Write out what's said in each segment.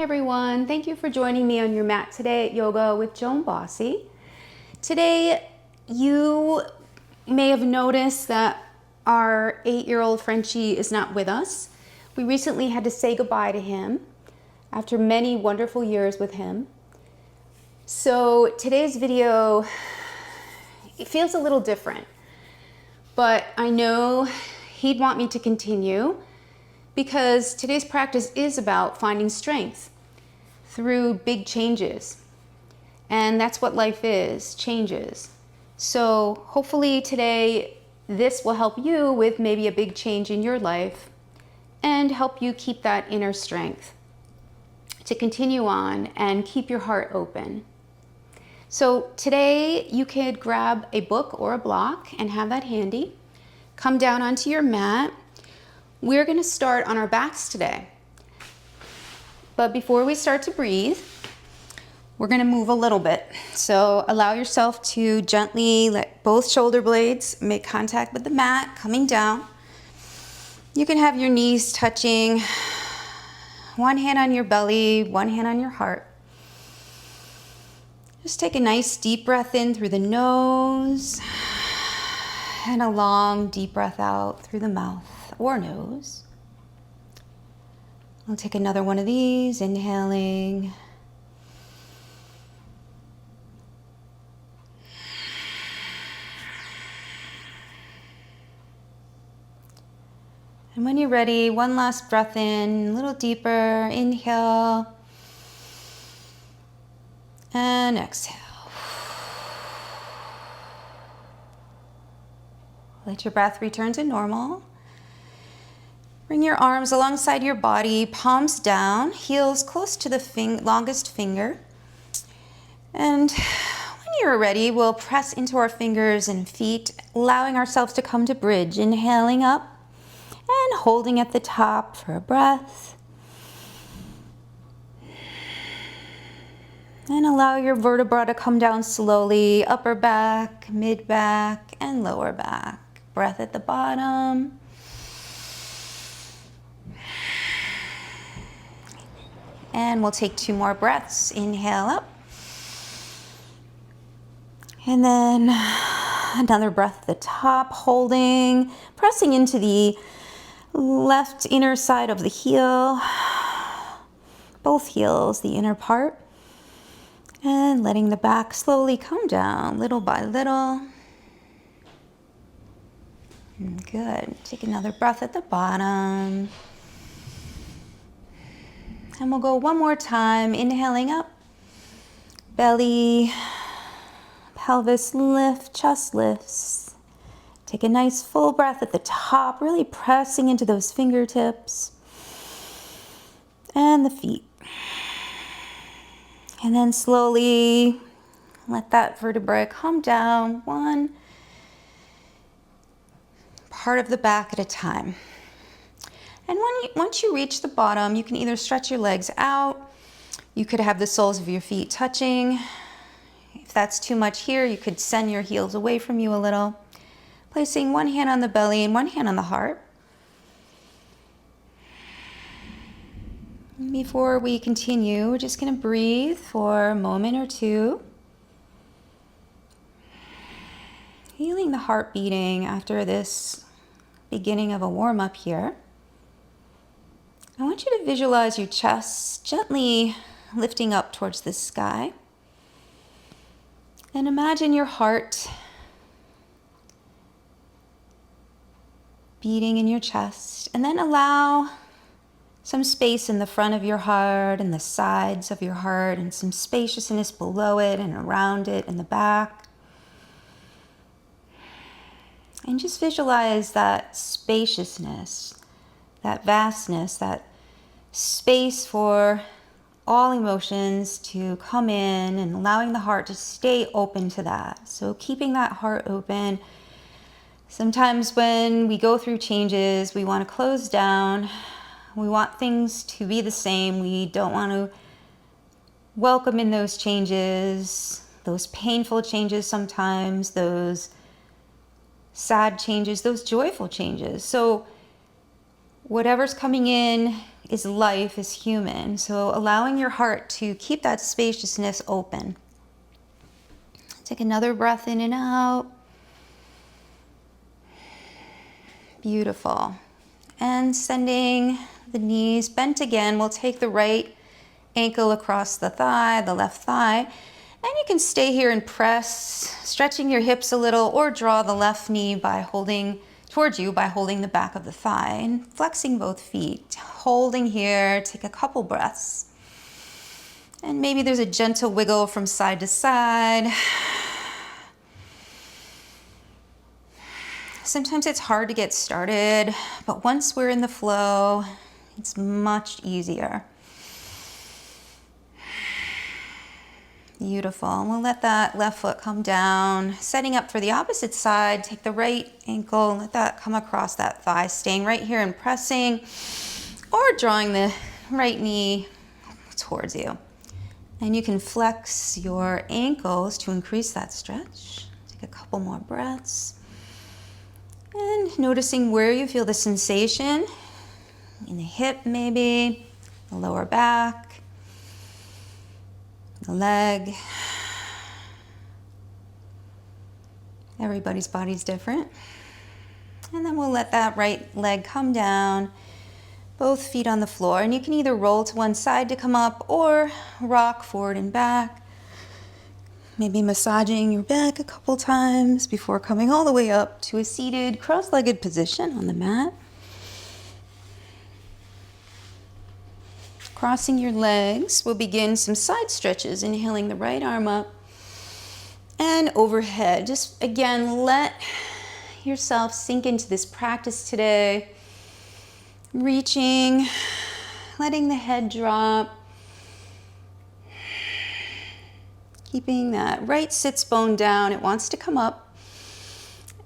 Hey everyone, thank you for joining me on your mat today at Yoga with Joan Bossy. Today, you may have noticed that our 8-year-old Frenchie is not with us. We recently had to say goodbye to him after many wonderful years with him. So today's video, it feels a little different, but I know he'd want me to continue because today's practice is about finding strength through big changes. And that's what life is, changes. So hopefully today this will help you with maybe a big change in your life and help you keep that inner strength to continue on and keep your heart open. So today you could grab a book or a block and have that handy. Come down onto your mat. We're going to start on our backs today. But before we start to breathe, we're going to move a little bit. So allow yourself to gently let both shoulder blades make contact with the mat, coming down. You can have your knees touching, one hand on your belly, one hand on your heart. Just take a nice deep breath in through the nose and a long deep breath out through the mouth or nose. I'll take another one of these, inhaling. And when you're ready, one last breath in, a little deeper, inhale. And exhale. Let your breath return to normal. Bring your arms alongside your body, palms down, heels close to the longest finger. And when you're ready, we'll press into our fingers and feet, allowing ourselves to come to bridge. Inhaling up and holding at the top for a breath. And allow your vertebra to come down slowly, upper back, mid back, and lower back. Breath at the bottom. And we'll take 2 more breaths. Inhale up. And then another breath at the top, holding, pressing into the left inner side of the heel. Both heels, the inner part. And letting the back slowly come down, little by little. Good. Take another breath at the bottom. And we'll go one more time, inhaling up, belly, pelvis lift, chest lifts. Take a nice full breath at the top, really pressing into those fingertips and the feet. And then slowly let that vertebrae come down, one part of the back at a time. And once you reach the bottom, you can either stretch your legs out, you could have the soles of your feet touching. If that's too much here, you could send your heels away from you a little, placing one hand on the belly and one hand on the heart. Before we continue, we're just going to breathe for a moment or two. Feeling the heart beating after this beginning of a warm-up here. I want you to visualize your chest gently lifting up towards the sky. And imagine your heart beating in your chest. And then allow some space in the front of your heart and the sides of your heart and some spaciousness below it and around it in the back. And just visualize that spaciousness, that vastness, that space for all emotions to come in and allowing the heart to stay open to that. So keeping that heart open. Sometimes when we go through changes, we want to close down. We want things to be the same. We don't want to welcome in those changes, those painful changes sometimes, those sad changes, those joyful changes. So whatever's coming in, is life, is human. So allowing your heart to keep that spaciousness open. Take another breath in and out. Beautiful. And sending the knees bent again. We'll take the right ankle across the thigh, the left thigh. And you can stay here and press, stretching your hips a little, or draw the left knee by holding towards you by holding the back of the thigh and flexing both feet. Holding here, take a couple breaths. And maybe there's a gentle wiggle from side to side. Sometimes it's hard to get started, but once we're in the flow, it's much easier. Beautiful. And we'll let that left foot come down. Setting up for the opposite side, take the right ankle, let that come across that thigh, staying right here and pressing, or drawing the right knee towards you. And you can flex your ankles to increase that stretch. Take a couple more breaths. And noticing where you feel the sensation, in the hip maybe, the lower back, the leg. Everybody's body's different. And then we'll let that right leg come down, both feet on the floor. And you can either roll to one side to come up or rock forward and back. Maybe massaging your back a couple times before coming all the way up to a seated cross-legged position on the mat. Crossing your legs, we'll begin some side stretches, inhaling the right arm up and overhead. Just again, let yourself sink into this practice today. Reaching, letting the head drop. Keeping that right sits bone down, it wants to come up.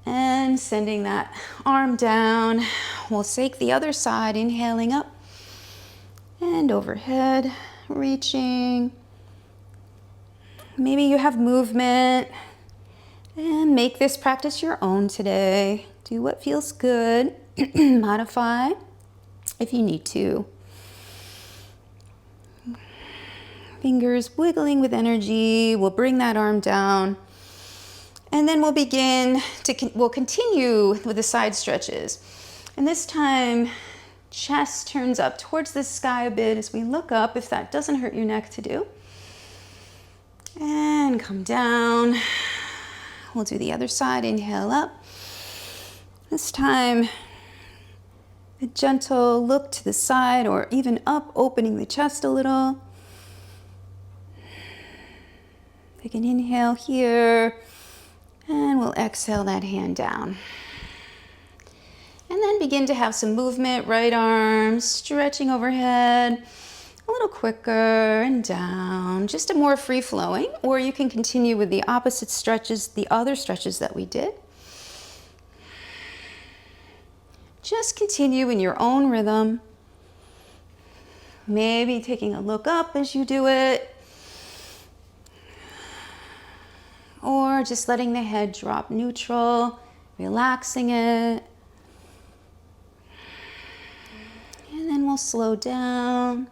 And sending that arm down. We'll take the other side, inhaling up. And overhead, reaching. Maybe you have movement. And make this practice your own today. Do what feels good. Modify if you need to. Fingers wiggling with energy. We'll bring that arm down. And then we'll we'll continue with the side stretches. And this time, chest turns up towards the sky a bit as we look up, if that doesn't hurt your neck to do. And come down. We'll do the other side, inhale up. This time, a gentle look to the side or even up, opening the chest a little. Take an inhale here, and we'll exhale that hand down. And then begin to have some movement, right arm stretching overhead, a little quicker and down, just a more free flowing, or you can continue with the opposite stretches, the other stretches that we did. Just continue in your own rhythm. Maybe taking a look up as you do it, or just letting the head drop neutral, relaxing it. And then we'll slow down,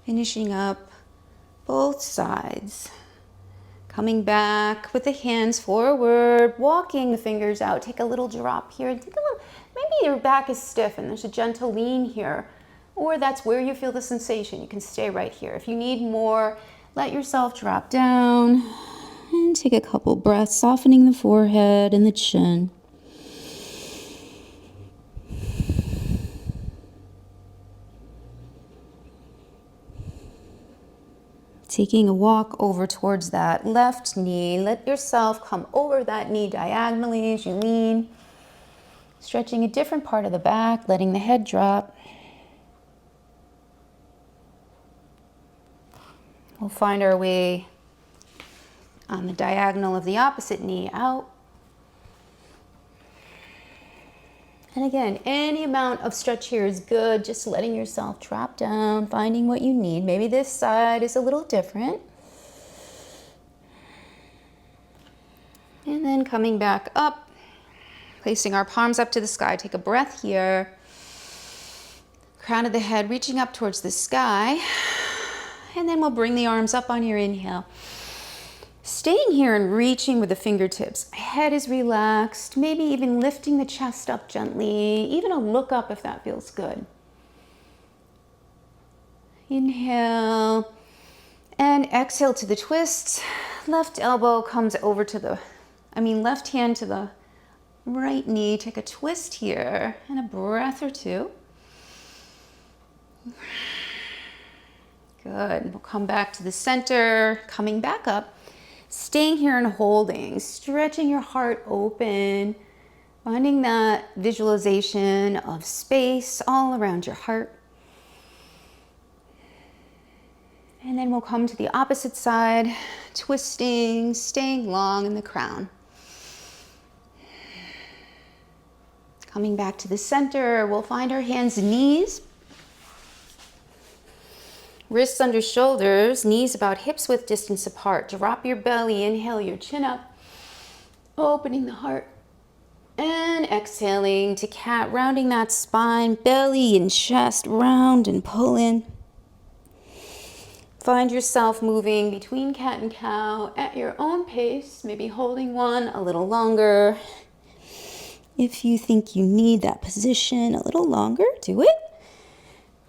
finishing up both sides. Coming back with the hands forward, walking the fingers out. Take a little drop here. Take a little, maybe your back is stiff and there's a gentle lean here, or that's where you feel the sensation. You can stay right here. If you need more, let yourself drop down and take a couple breaths, softening the forehead and the chin. Taking a walk over towards that left knee. Let yourself come over that knee diagonally as you lean. Stretching a different part of the back, letting the head drop. We'll find our way on the diagonal of the opposite knee out. And again, any amount of stretch here is good, just letting yourself drop down, finding what you need. Maybe this side is a little different. And then coming back up, placing our palms up to the sky. Take a breath here. Crown of the head reaching up towards the sky. And then we'll bring the arms up on your inhale. Staying here and reaching with the fingertips. Head is relaxed, maybe even lifting the chest up gently, even a look up if that feels good. Inhale and exhale to the twist. Left elbow comes over to the, left hand to the right knee. Take a twist here and a breath or two. Good. We'll come back to the center, coming back up. Staying here and holding, stretching your heart open, finding that visualization of space all around your heart. And then we'll come to the opposite side, twisting, staying long in the crown. Coming back to the center, we'll find our hands and knees. Wrists under shoulders, knees about hips width distance apart. Drop your belly, inhale your chin up, opening the heart. And exhaling to cat, rounding that spine, belly and chest round and pull in. Find yourself moving between cat and cow at your own pace, maybe holding one a little longer. If you think you need that position a little longer, do it.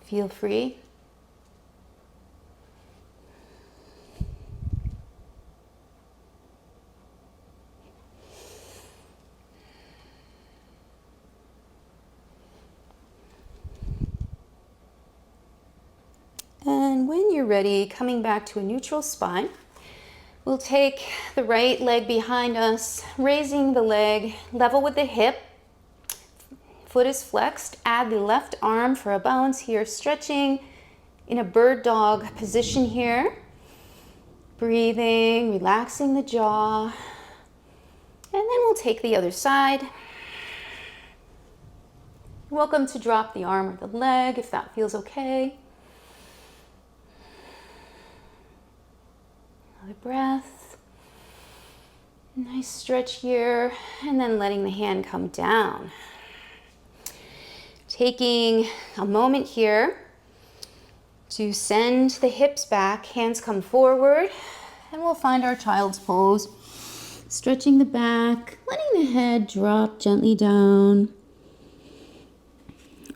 Feel free. And when you're ready, coming back to a neutral spine, we'll take the right leg behind us, raising the leg level with the hip. Foot is flexed. Add the left arm for a balance here, stretching in a bird dog position here. Breathing, relaxing the jaw. And then we'll take the other side. Welcome to drop the arm or the leg if that feels okay. Another breath. Nice stretch here, and then letting the hand come down. Taking a moment here to send the hips back, hands come forward, and we'll find our child's pose. Stretching the back, letting the head drop gently down.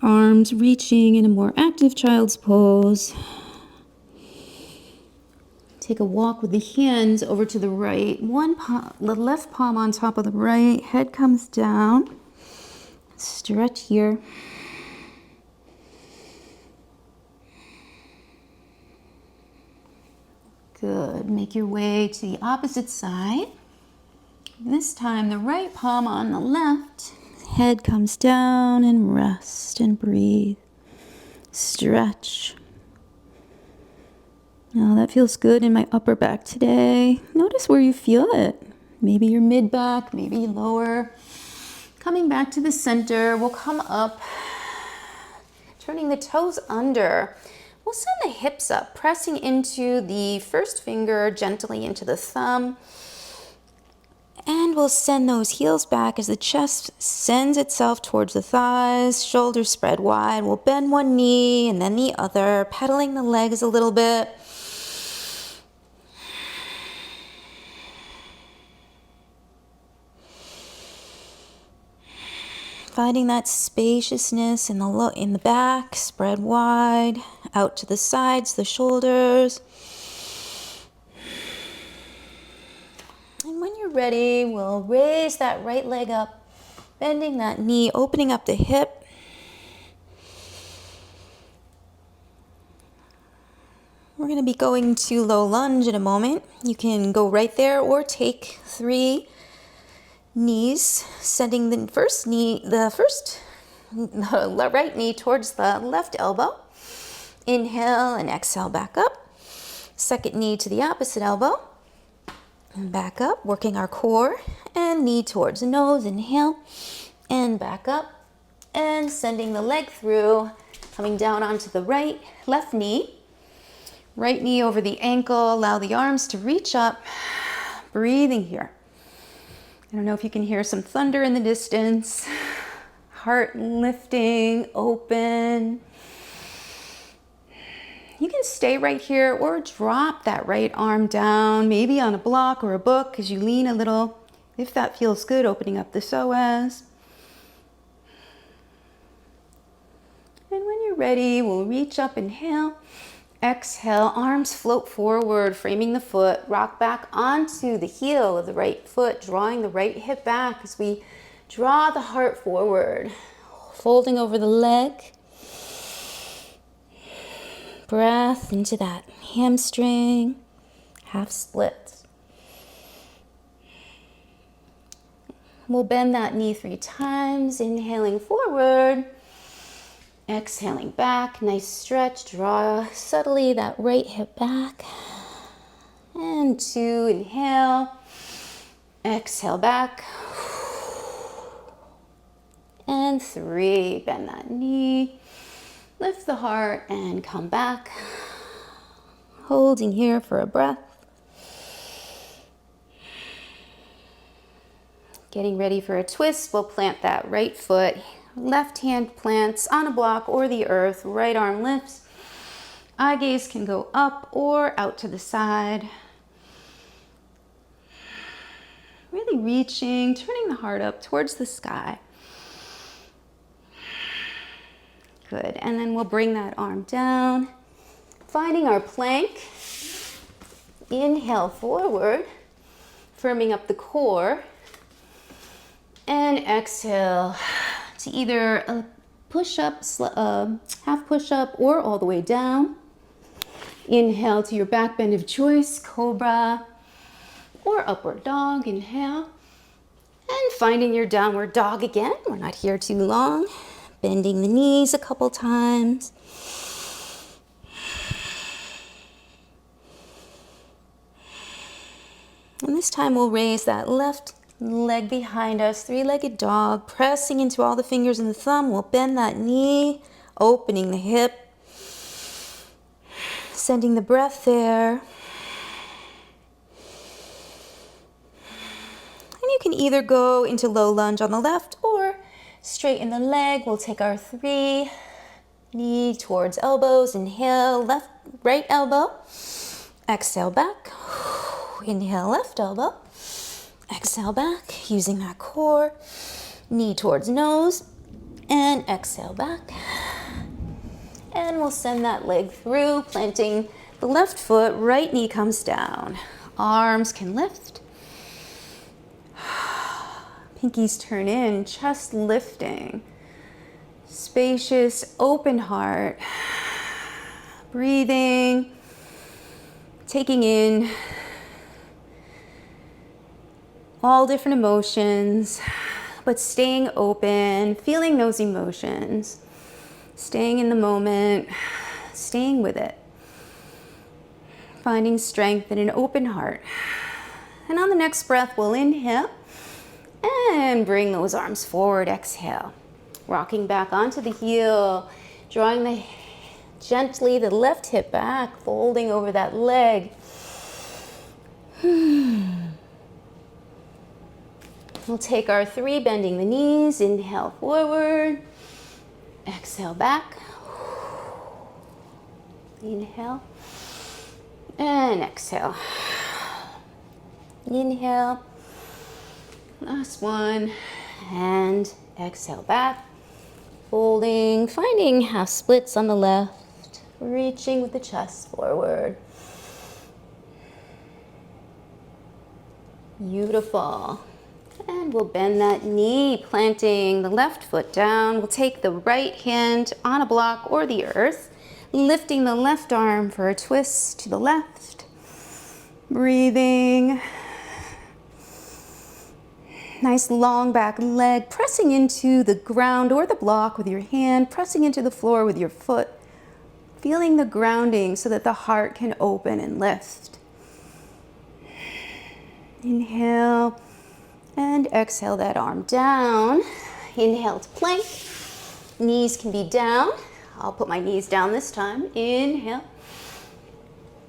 Arms reaching in a more active child's pose. Take a walk with the hands over to the right. The left palm on top of the right. Head comes down. Stretch here. Good. Make your way to the opposite side. This time, the right palm on the left. Head comes down and rest and breathe. Stretch. Oh, that feels good in my upper back today. Notice where you feel it. Maybe your mid back, maybe lower. Coming back to the center, we'll come up, turning the toes under. We'll send the hips up, pressing into the first finger gently into the thumb. And we'll send those heels back as the chest sends itself towards the thighs, shoulders spread wide. We'll bend one knee and then the other, pedaling the legs a little bit. Finding that spaciousness in the back, spread wide, out to the sides, the shoulders. And when you're ready, we'll raise that right leg up, bending that knee, opening up the hip. We're going to be going to low lunge in a moment. You can go right there or take 3 knees, sending the right knee towards the left elbow. Inhale and exhale back up. Second knee to the opposite elbow. And back up, working our core. And knee towards the nose. Inhale and back up. And sending the leg through, coming down onto the left knee. Right knee over the ankle. Allow the arms to reach up. Breathing here. I don't know if you can hear some thunder in the distance. Heart lifting, open. You can stay right here or drop that right arm down, maybe on a block or a book as you lean a little, if that feels good, opening up the psoas. And when you're ready, we'll reach up, inhale, exhale, arms float forward, framing the foot, rock back onto the heel of the right foot, drawing the right hip back as we draw the heart forward, folding over the leg. Breath into that hamstring, half split. We'll bend that knee 3 times, inhaling forward, exhaling back, nice stretch, draw subtly that right hip back. And 2, inhale, exhale back. And 3, bend that knee. Lift the heart and come back. Holding here for a breath. Getting ready for a twist. We'll plant that right foot. Left hand plants on a block or the earth. Right arm lifts. Eye gaze can go up or out to the side. Really reaching, turning the heart up towards the sky. Good, and then we'll bring that arm down, finding our plank. Inhale forward, firming up the core, and exhale to either a push-up, half push-up, or all the way down. Inhale to your back bend of choice, cobra, or upward dog, inhale. And finding your downward dog again, we're not here too long. Bending the knees a couple times. And this time we'll raise that left leg behind us, 3-legged dog, pressing into all the fingers and the thumb. We'll bend that knee, opening the hip, sending the breath there. And you can either go into low lunge on the left or straighten the leg. We'll take our 3, knee towards elbows. Inhale, left, right elbow. Exhale back. Inhale, left elbow. Exhale back, using that core. Knee towards nose. And exhale back. And we'll send that leg through, planting the left foot. Right knee comes down. Arms can lift. Pinkies turn in, chest lifting. Spacious, open heart. Breathing, taking in all different emotions, but staying open, feeling those emotions, staying in the moment, staying with it. Finding strength in an open heart. And on the next breath, we'll inhale. And bring those arms forward, exhale. Rocking back onto the heel, drawing gently the left hip back, folding over that leg. We'll take our 3, bending the knees, inhale forward, exhale back. Inhale, and exhale. Inhale. Last one, and exhale back, folding, finding half splits on the left, reaching with the chest forward. Beautiful. And we'll bend that knee, planting the left foot down. We'll take the right hand on a block or the earth, lifting the left arm for a twist to the left, breathing. Nice long back leg, pressing into the ground or the block with your hand, pressing into the floor with your foot, feeling the grounding so that the heart can open and lift. Inhale and exhale that arm down. Inhale to plank. Knees can be down. I'll put my knees down this time. Inhale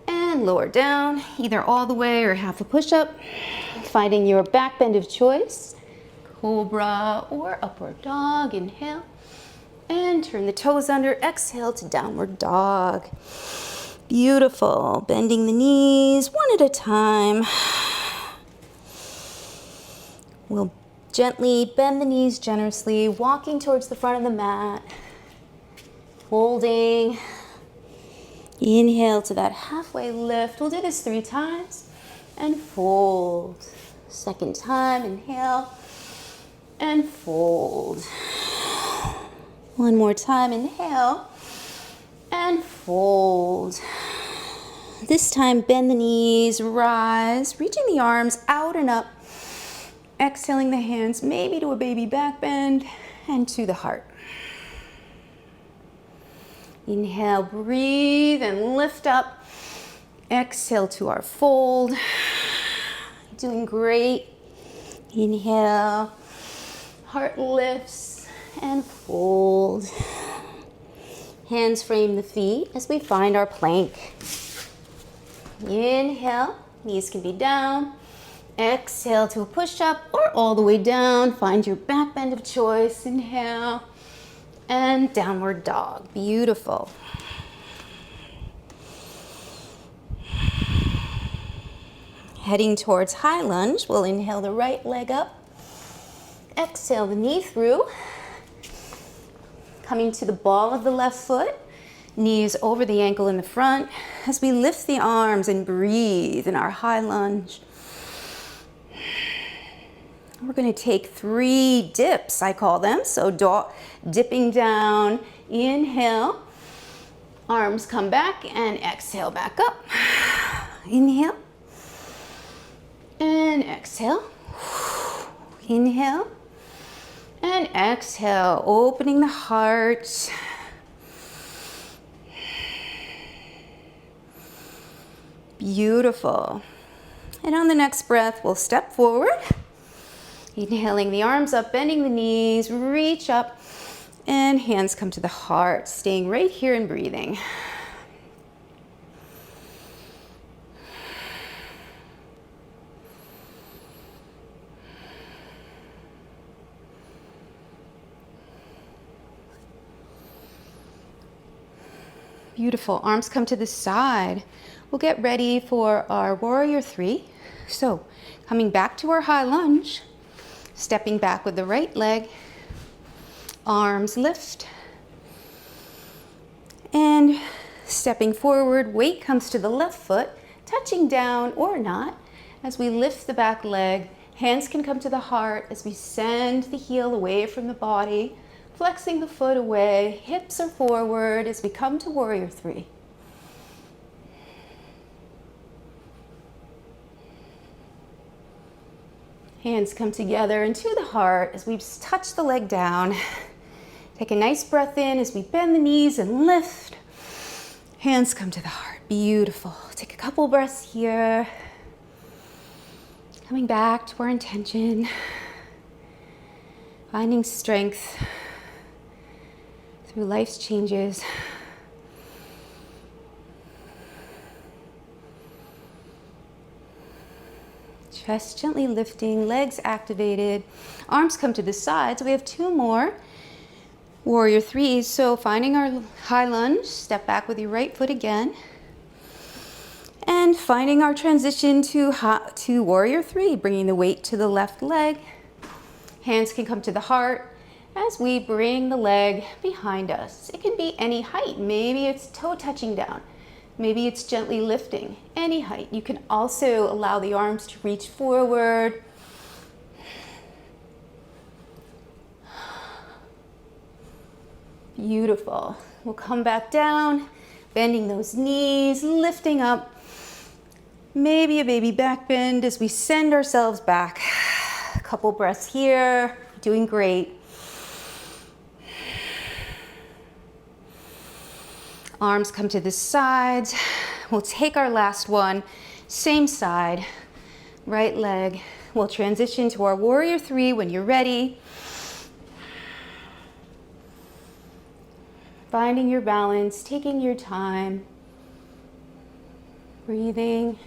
and lower down, either all the way or half a push-up. Finding your back bend of choice, cobra or upward dog. Inhale and turn the toes under. Exhale to downward dog. Beautiful. Bending the knees one at a time. We'll gently bend the knees generously, walking towards the front of the mat. Holding. Inhale to that halfway lift. We'll do this 3 times. And fold. Second time, inhale. And fold. One more time, inhale. And fold. This time, bend the knees, rise, reaching the arms out and up. Exhaling the hands, maybe to a baby back bend and to the heart. Inhale, breathe and lift up. Exhale to our fold. Doing great. Inhale, heart lifts and fold. Hands frame the feet as we find our plank. Inhale, knees can be down. Exhale to a push-up or all the way down. Find your back bend of choice. Inhale. And downward dog. Beautiful. Heading towards high lunge, we'll inhale the right leg up. Exhale the knee through. Coming to the ball of the left foot. Knees over the ankle in the front as we lift the arms and breathe in our high lunge. We're going to take 3 dips, I call them. So dipping down, inhale, arms come back and exhale back up. Inhale and exhale. Inhale and exhale, opening the heart. Beautiful. And on the next breath, we'll step forward. Inhaling the arms up, bending the knees, reach up, and hands come to the heart, staying right here and breathing. Beautiful. Arms come to the side. We'll get ready for our warrior 3. So, coming back to our high lunge. Stepping back with the right leg, arms lift, and stepping forward, weight comes to the left foot, touching down or not. As we lift the back leg, hands can come to the heart as we send the heel away from the body, flexing the foot away, hips are forward as we come to warrior 3. Hands come together into the heart as we touch the leg down. Take a nice breath in as we bend the knees and lift. Hands come to the heart. Beautiful. Take a couple breaths here. Coming back to our intention. Finding strength through life's changes. Chest gently lifting, legs activated, arms come to the sides. We have 2 more warrior 3s. So finding our high lunge, step back with your right foot again. And finding our transition to warrior 3, bringing the weight to the left leg. Hands can come to the heart as we bring the leg behind us. It can be any height. Maybe it's toe touching down. Maybe it's gently lifting, any height. You can also allow the arms to reach forward. Beautiful. We'll come back down, bending those knees, lifting up. Maybe a baby back bend as we send ourselves back. A couple breaths here, doing great. Arms come to the sides. We'll take our last one, same side, right leg. We'll transition to our warrior 3 when you're ready. Finding your balance, taking your time, breathing.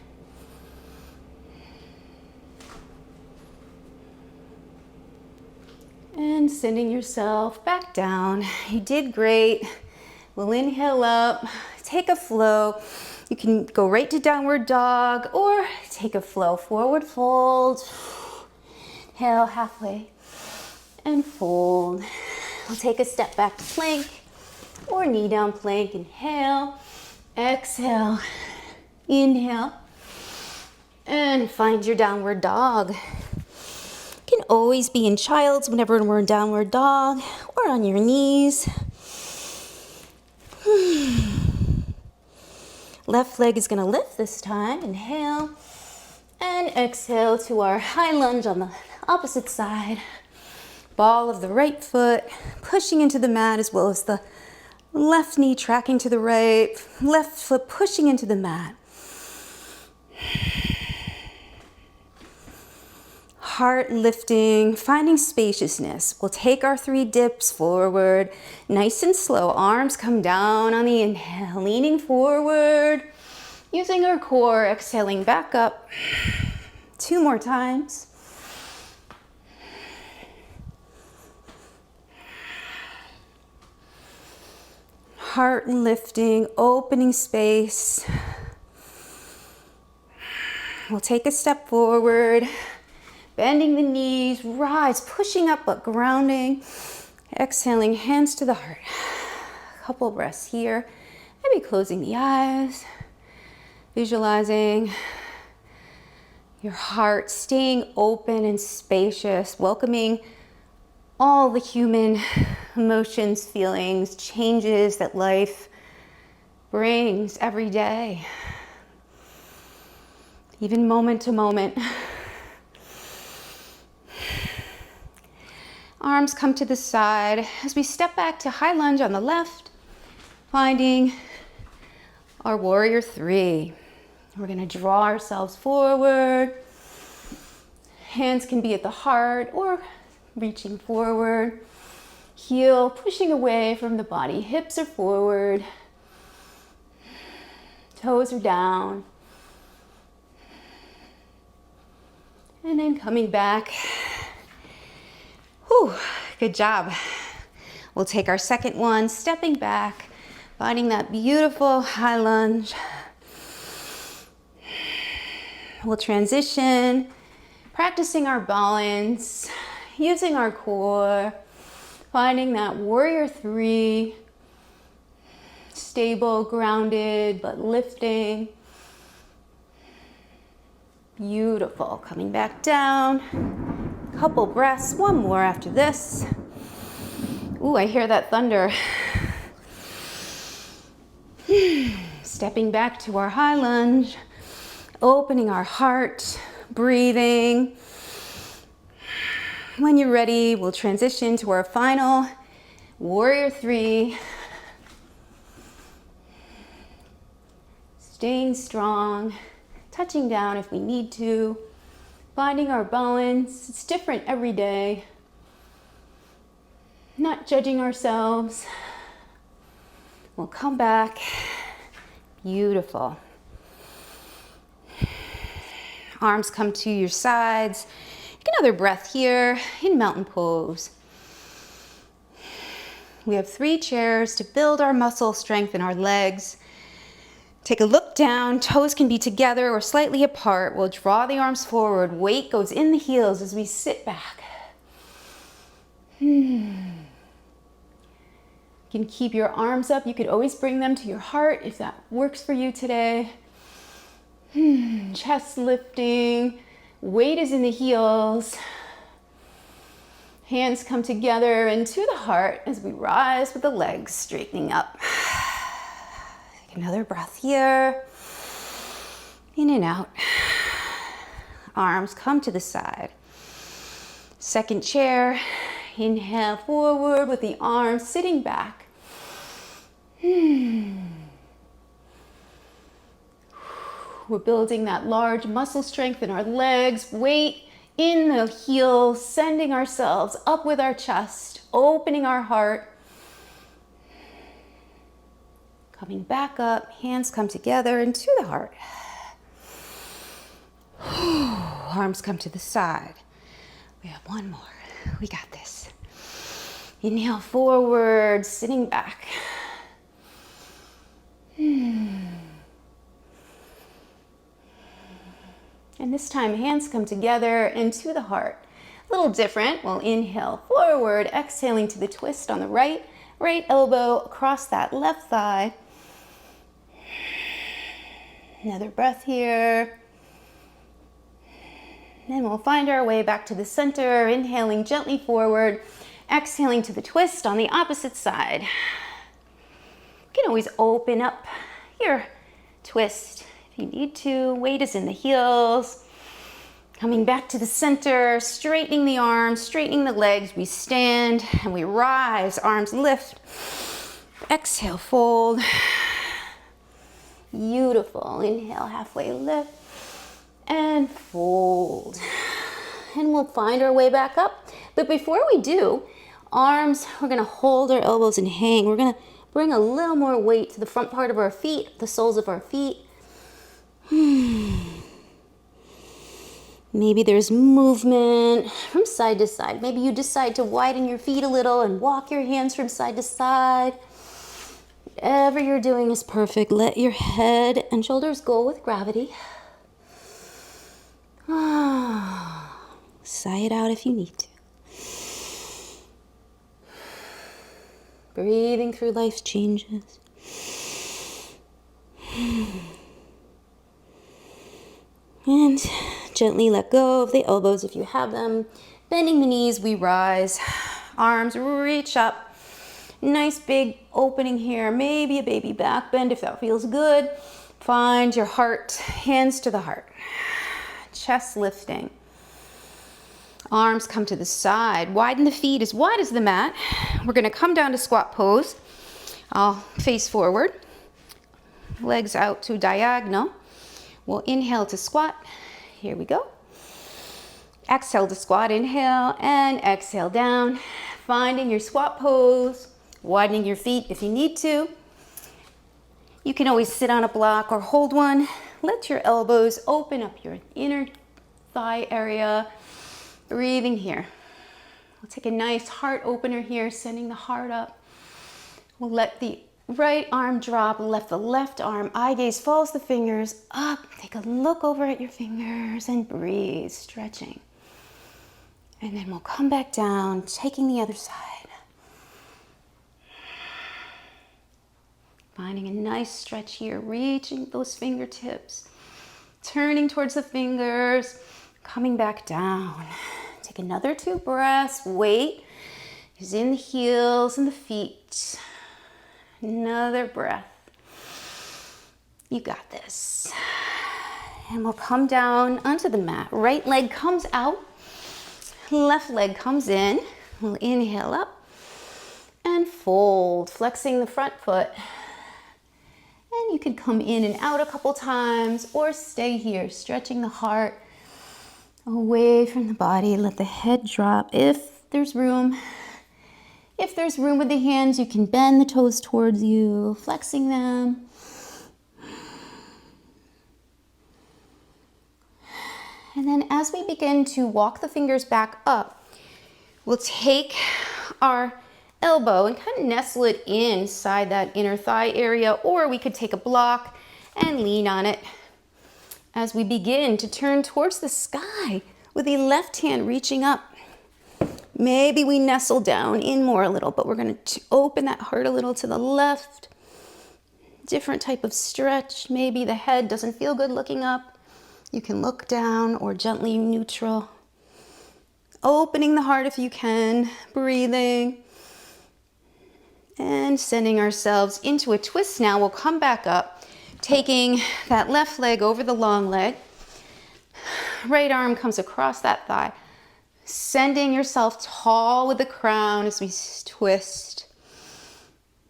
And sending yourself back down. You did great. We'll inhale up, take a flow, You can go right to downward dog or take a flow forward fold. Inhale halfway and fold. We'll take a step back to plank or knee down plank. Inhale, exhale, inhale, and find your downward dog. You can always be in child's whenever we're in downward dog or on your knees. Left leg is going to lift this time. Inhale and exhale to our high lunge on the opposite side. Ball of the right foot pushing into the mat, as well as the left knee tracking to the right, left foot pushing into the mat. Heart lifting, finding spaciousness. We'll take our 3 dips forward, nice and slow. Arms come down on the inhale, leaning forward, using our core, exhaling back up. 2 more times. Heart lifting, opening space. We'll take a step forward, bending the knees, rise, pushing up but grounding. Exhaling, hands to the heart. A couple breaths here. Maybe closing the eyes, visualizing your heart staying open and spacious, welcoming all the human emotions, feelings, changes that life brings every day, even moment to moment. Arms come to the side as we step back to high lunge on the left, finding our warrior 3. We're going to draw ourselves forward. Hands can be at the heart or reaching forward. Heel pushing away from the body. Hips are forward. Toes are down. And then coming back. Whew, good job. We'll take our second one, stepping back, finding that beautiful high lunge. We'll transition, practicing our balance, using our core, finding that warrior 3, stable, grounded, but lifting. Beautiful. Coming back down. Couple breaths, 1 more after this. Ooh, I hear that thunder. Stepping back to our high lunge, opening our heart, breathing. When you're ready, we'll transition to our final warrior 3. Staying strong, touching down if we need to. Finding our balance. It's different every day. Not judging ourselves. We'll come back. Beautiful. Arms come to your sides. Take another breath here in mountain pose. We have 3 chairs to build our muscle strength in our legs. Take a look down, toes can be together or slightly apart. We'll draw the arms forward, weight goes in the heels as we sit back. You can keep your arms up. You could always bring them to your heart if that works for you today. Chest lifting, weight is in the heels. Hands come together into the heart as we rise with the legs straightening up. Another breath here, in and out. Arms come to the side. Second chair, inhale forward with the arms sitting back. We're building that large muscle strength in our legs, weight in the heels, sending ourselves up with our chest, opening our heart. Coming back up, hands come together into the heart. Arms come to the side. We have 1 more. We got this. Inhale forward, sitting back. And this time, hands come together into the heart. A little different. We'll inhale forward, exhaling to the twist on the right. Right elbow across that left thigh. Another breath here. Then we'll find our way back to the center, inhaling gently forward, exhaling to the twist on the opposite side. You can always open up your twist if you need to. Weight is in the heels. Coming back to the center, straightening the arms, straightening the legs. We stand and we rise, arms lift. Exhale, fold. Beautiful. Inhale, halfway lift and fold. And we'll find our way back up. But before we do, arms, we're gonna hold our elbows and hang. We're gonna bring a little more weight to the front part of our feet, the soles of our feet. Maybe there's movement from side to side. Maybe you decide to widen your feet a little and walk your hands from side to side. Whatever you're doing is perfect. Let your head and shoulders go with gravity. Sigh it out if you need to. Breathing through life's changes. And gently let go of the elbows if you have them. Bending the knees, we rise. Arms reach up. Nice big opening here. Maybe a baby back bend if that feels good. Find your heart, hands to the heart. Chest lifting. Arms come to the side. Widen the feet as wide as the mat. We're going to come down to squat pose. I'll face forward. Legs out to diagonal. We'll inhale to squat. Here we go. Exhale to squat. Inhale and exhale down. Finding your squat pose. Widening your feet if you need to. You can always sit on a block or hold one. Let your elbows open up your inner thigh area. Breathing here. We'll take a nice heart opener here, sending the heart up. We'll let the right arm drop, let the left arm, eye gaze follows the fingers up. Take a look over at your fingers and breathe, stretching. And then we'll come back down, taking the other side. Finding a nice stretch here, reaching those fingertips, turning towards the fingers, coming back down. Take another 2 breaths. Weight is in the heels and the feet. Another breath. You got this. And we'll come down onto the mat. Right leg comes out. Left leg comes in. We'll inhale up and fold, flexing the front foot. And you can come in and out a couple times or stay here, stretching the heart away from the body. Let the head drop if there's room. If there's room with the hands, you can bend the toes towards you, flexing them. And then as we begin to walk the fingers back up, we'll take our elbow and kind of nestle it inside that inner thigh area, or we could take a block and lean on it as we begin to turn towards the sky with the left hand reaching up. Maybe we nestle down in more a little, but we're going to open that heart a little to the left. Different type of stretch. Maybe the head doesn't feel good looking up. You can look down or gently neutral. Opening the heart if you can, breathing. And sending ourselves into a twist now. We'll come back up, taking that left leg over the long leg. Right arm comes across that thigh. Sending yourself tall with the crown as we twist.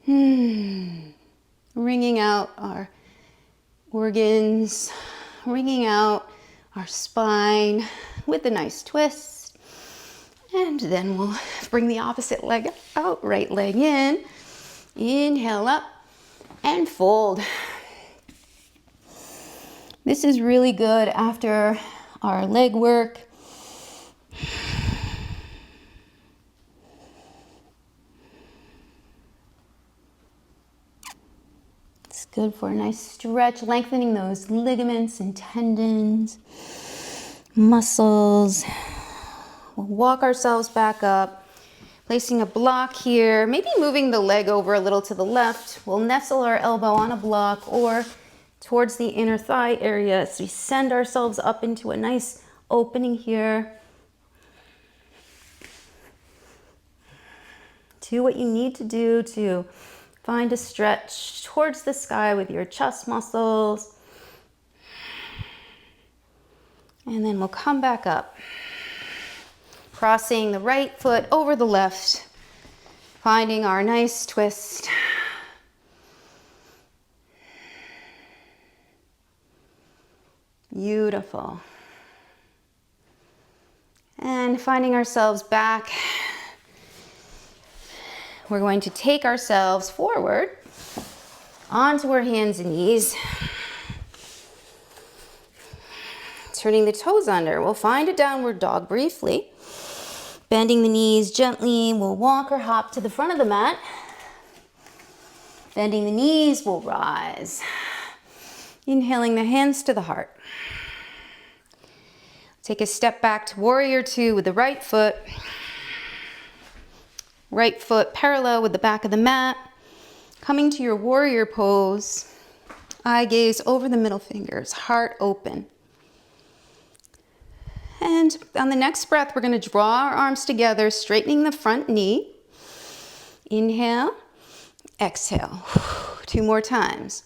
Wringing out our organs, wringing out our spine with a nice twist. And then we'll bring the opposite leg out, right leg in. Inhale up and fold. This is really good after our leg work. It's good for a nice stretch, lengthening those ligaments and tendons. muscles. We'll walk ourselves back up, placing a block here, maybe moving the leg over a little to the left. We'll nestle our elbow on a block or towards the inner thigh area as we send ourselves up into a nice opening here. Do what you need to do to find a stretch towards the sky with your chest muscles. And then we'll come back up, crossing the right foot over the left, finding our nice twist. Beautiful. And finding ourselves back, we're going to take ourselves forward onto our hands and knees, turning the toes under. We'll find a downward dog briefly, bending the knees gently. We'll walk or hop to the front of the mat. Bending the knees, we'll rise. Inhaling the hands to the heart. Take a step back to warrior two with the right foot. Right foot parallel with the back of the mat. Coming to your warrior pose. Eye gaze over the middle fingers, heart open. And on the next breath, we're going to draw our arms together, straightening the front knee. Inhale, exhale. 2 more times.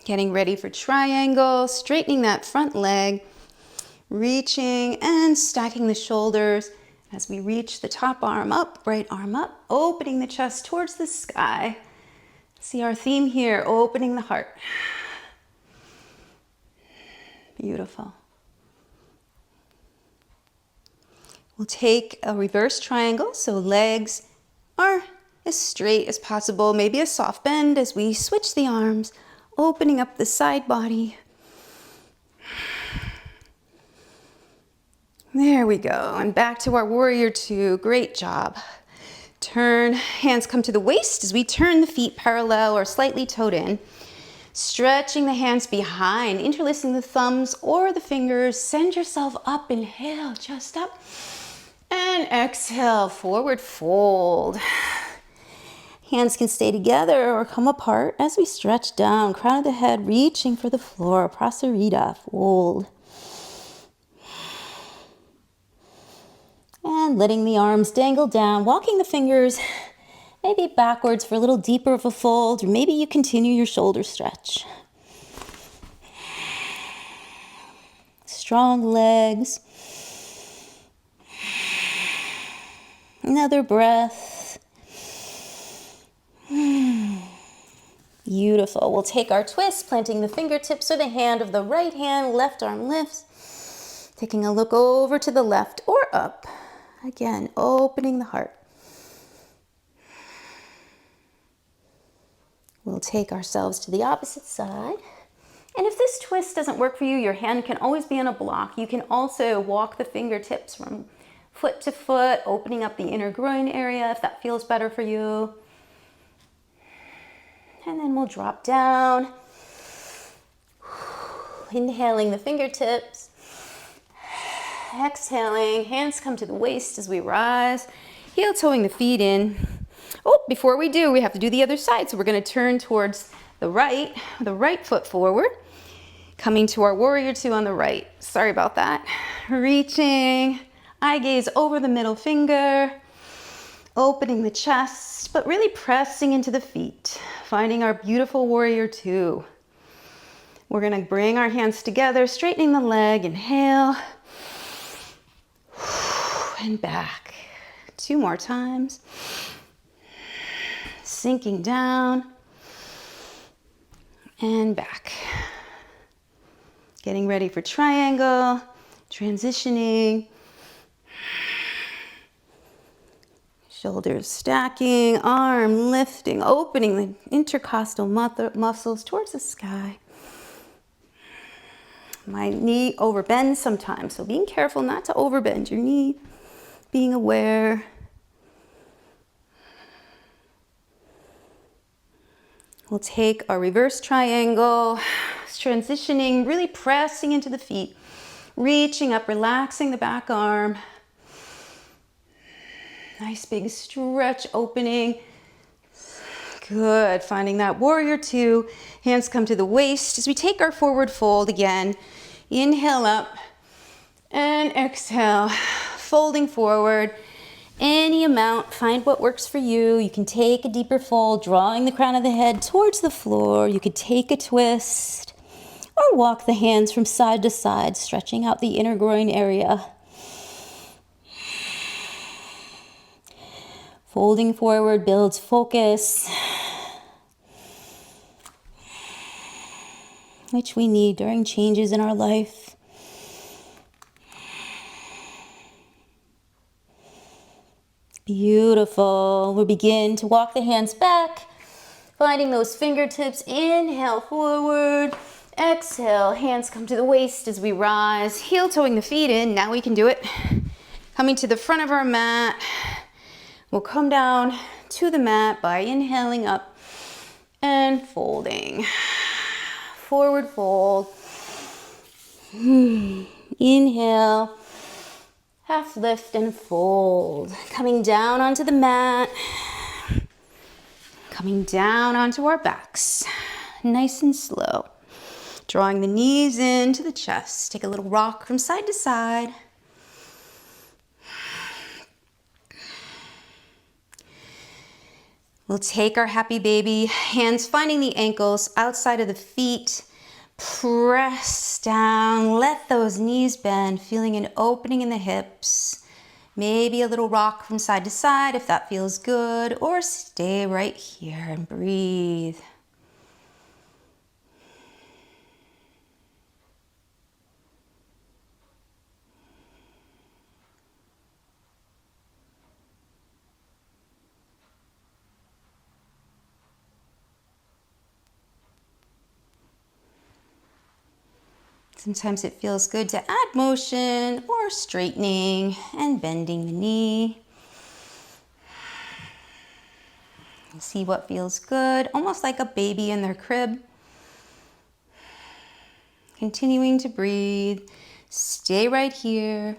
Getting ready for triangle, straightening that front leg, reaching and stacking the shoulders as we reach the top arm up, right arm up, opening the chest towards the sky. See our theme here, opening the heart. Beautiful. We'll take a reverse triangle, so legs are as straight as possible, maybe a soft bend as we switch the arms, opening up the side body. There we go, and back to our warrior two, great job. Turn, hands come to the waist as we turn the feet parallel or slightly toed in. Stretching the hands behind, interlacing the thumbs or the fingers. Send yourself up, inhale, chest up. And exhale, forward fold. Hands can stay together or come apart as we stretch down, crown of the head reaching for the floor, prasarita, fold. And letting the arms dangle down, walking the fingers maybe backwards for a little deeper of a fold, or maybe you continue your shoulder stretch. Strong legs. Another breath. Beautiful. We'll take our twist, planting the fingertips or the hand of the right hand, left arm lifts. Taking a look over to the left or up. Again, opening the heart. We'll take ourselves to the opposite side. And if this twist doesn't work for you, your hand can always be on a block. You can also walk the fingertips from foot to foot, opening up the inner groin area if that feels better for you. And then we'll drop down. Inhaling the fingertips. Exhaling, hands come to the waist as we rise. Heel toeing the feet in. Oh, before we do, we have to do the other side. So we're going to turn towards the right foot forward. Coming to our warrior two on the right. Sorry about that. Reaching, eye gaze over the middle finger. Opening the chest, but really pressing into the feet. Finding our beautiful warrior two. We're going to bring our hands together, straightening the leg. Inhale. And back. 2 more times. Sinking down. And back. Getting ready for triangle. Transitioning. Shoulders stacking. Arm lifting. Opening the intercostal muscles towards the sky. My knee overbends sometimes, so being careful not to overbend your knee, being aware. We'll take our reverse triangle, transitioning, really pressing into the feet, reaching up, relaxing the back arm. Nice big stretch, opening. Good, finding that warrior two. Hands come to the waist as we take our forward fold again. Inhale up and exhale, folding forward. Any amount, find what works for you. You can take a deeper fold, drawing the crown of the head towards the floor. You could take a twist or walk the hands from side to side, stretching out the inner groin area. Folding forward builds focus, which we need during changes in our life. Beautiful. We'll begin to walk the hands back, finding those fingertips. Inhale forward, exhale, hands come to the waist as we rise, heel toeing the feet in. Now we can do it. Coming to the front of our mat. We'll come down to the mat by inhaling up and folding. Forward fold. Inhale. Half lift and fold. Coming down onto the mat. Coming down onto our backs. Nice and slow. Drawing the knees into the chest. Take a little rock from side to side. We'll take our happy baby, hands finding the ankles outside of the feet. Press down, let those knees bend, feeling an opening in the hips. Maybe a little rock from side to side if that feels good, or stay right here and breathe. Sometimes it feels good to add motion or straightening and bending the knee. See what feels good, almost like a baby in their crib. Continuing to breathe. Stay right here.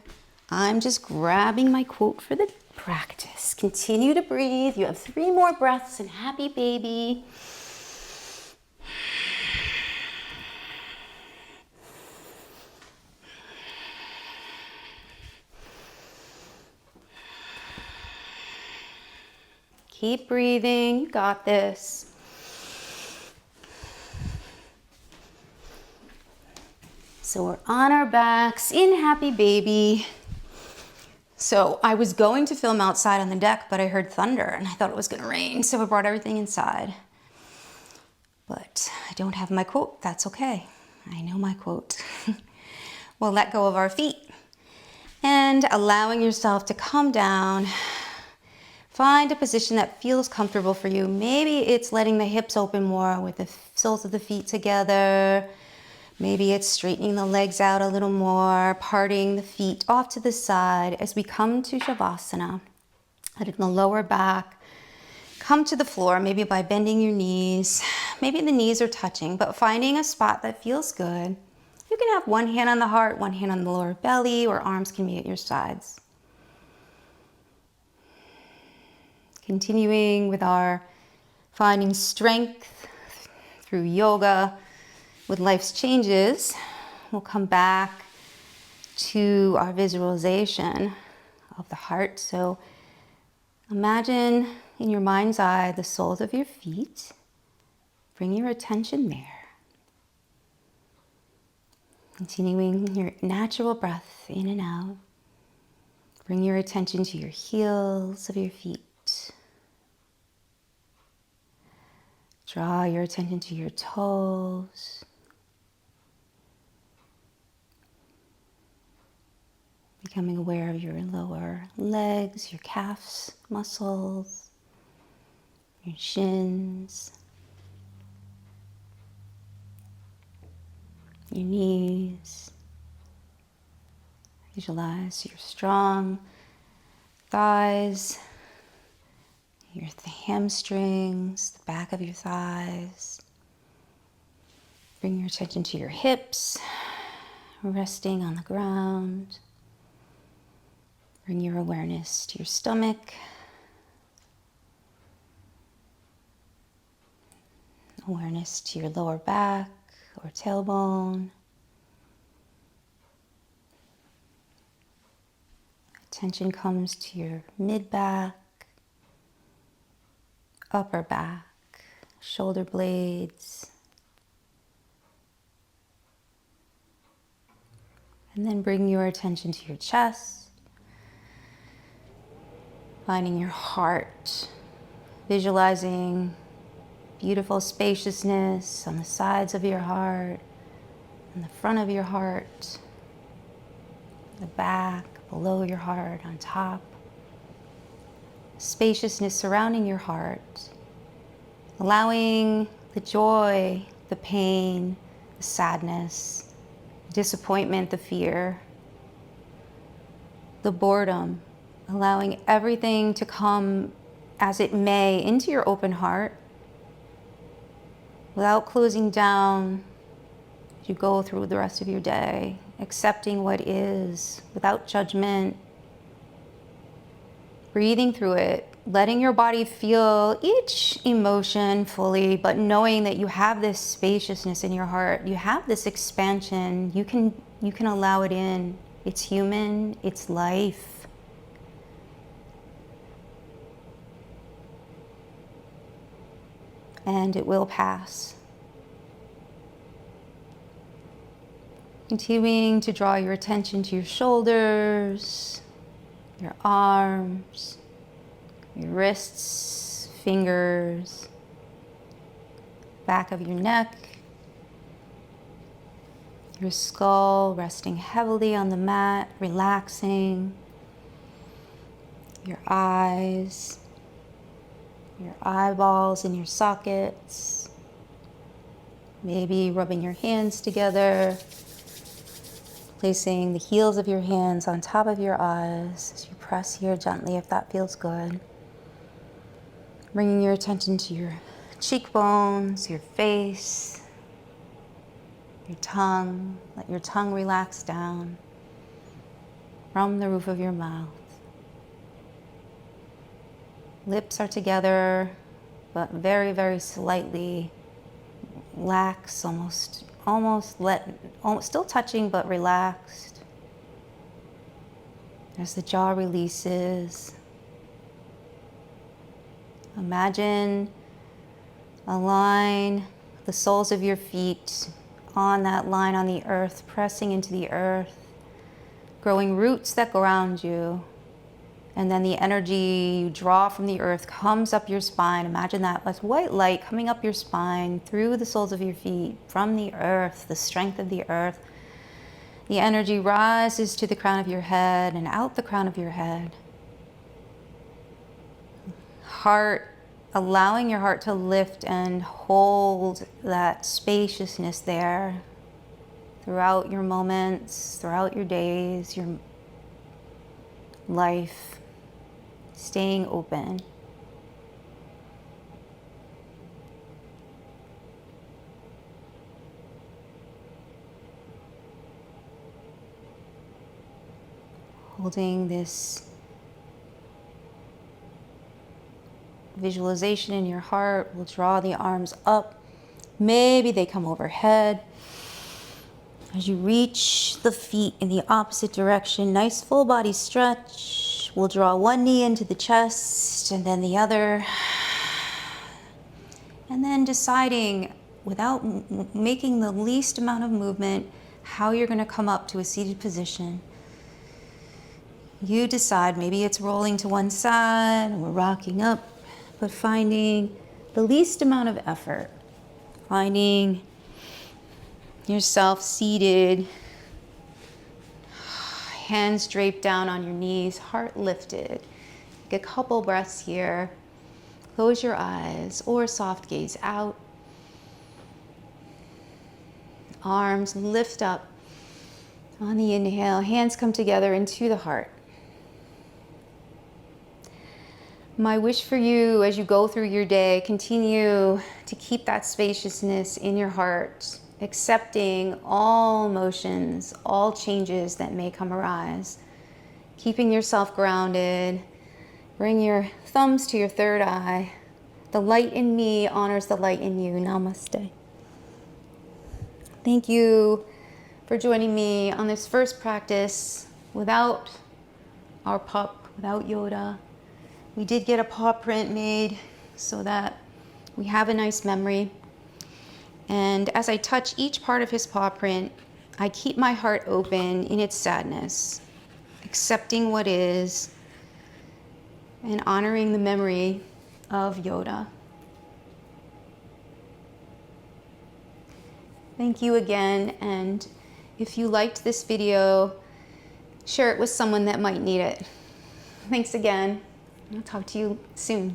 I'm just grabbing my quote for the practice. Continue to breathe. You have 3 more breaths in happy baby. Keep breathing, you got this. So we're on our backs in happy baby. So I was going to film outside on the deck, but I heard thunder and I thought it was gonna rain, so I brought everything inside. But I don't have my quote, that's okay. I know my quote. We'll let go of our feet and allowing yourself to come down. Find a position that feels comfortable for you. Maybe it's letting the hips open more with the soles of the feet together. Maybe it's straightening the legs out a little more, parting the feet off to the side as we come to shavasana. Letting the lower back come to the floor, maybe by bending your knees. Maybe the knees are touching, but finding a spot that feels good. You can have one hand on the heart, one hand on the lower belly, or arms can be at your sides. Continuing with our finding strength through yoga with life's changes, we'll come back to our visualization of the heart. So imagine in your mind's eye the soles of your feet. Bring your attention there. Continuing your natural breath in and out. Bring your attention to your heels of your feet. Draw your attention to your toes. Becoming aware of your lower legs, your calves, muscles, your shins, your knees. Visualize your strong thighs, your hamstrings, the back of your thighs. Bring your attention to your hips, resting on the ground. Bring your awareness to your stomach. Awareness to your lower back or tailbone. Attention comes to your mid-back, upper back, shoulder blades. And then bring your attention to your chest, finding your heart, visualizing beautiful spaciousness on the sides of your heart, on the front of your heart, the back, below your heart, on top. Spaciousness surrounding your heart, allowing the joy, the pain, the sadness, disappointment, the fear, the boredom, allowing everything to come as it may into your open heart without closing down as you go through the rest of your day, accepting what is without judgment, breathing through it, letting your body feel each emotion fully, but knowing that you have this spaciousness in your heart, you have this expansion, you can allow it in. It's human, it's life. And it will pass. Continuing to draw your attention to your shoulders, your arms, your wrists, fingers, back of your neck, your skull resting heavily on the mat, relaxing, your eyes, your eyeballs in your sockets, maybe rubbing your hands together, placing the heels of your hands on top of your eyes as you press here gently if that feels good. Bringing your attention to your cheekbones, your face, your tongue. Let your tongue relax down from the roof of your mouth. Lips are together, but very, very slightly lax, still touching, but relaxed. As the jaw releases, imagine a line, the soles of your feet on that line on the earth, pressing into the earth, growing roots that ground you. And then the energy you draw from the earth comes up your spine. Imagine that as white light coming up your spine, through the soles of your feet, from the earth, the strength of the earth. The energy rises to the crown of your head and out the crown of your head. Heart, allowing your heart to lift and hold that spaciousness there throughout your moments, throughout your days, your life. Staying open. Holding this visualization in your heart, we'll draw the arms up. Maybe they come overhead. As you reach the feet in the opposite direction, nice full body stretch. We'll draw one knee into the chest and then the other. And then deciding, without making the least amount of movement, how you're going to come up to a seated position. You decide, maybe it's rolling to one side, or rocking up, but finding the least amount of effort. Finding yourself seated, hands draped down on your knees, heart lifted. Take a couple breaths here. Close your eyes or soft gaze out. Arms lift up on the inhale. Hands come together into the heart. My wish for you as you go through your day, continue to keep that spaciousness in your heart, accepting all emotions, all changes that may come arise, keeping yourself grounded. Bring your thumbs to your third eye. The light in me honors the light in you. Namaste. Thank you for joining me on this first practice without our pup, without Yoda. We did get a paw print made so that we have a nice memory. And as I touch each part of his paw print, I keep my heart open in its sadness, accepting what is and honoring the memory of Yoda. Thank you again, and if you liked this video, share it with someone that might need it. Thanks again. I'll talk to you soon.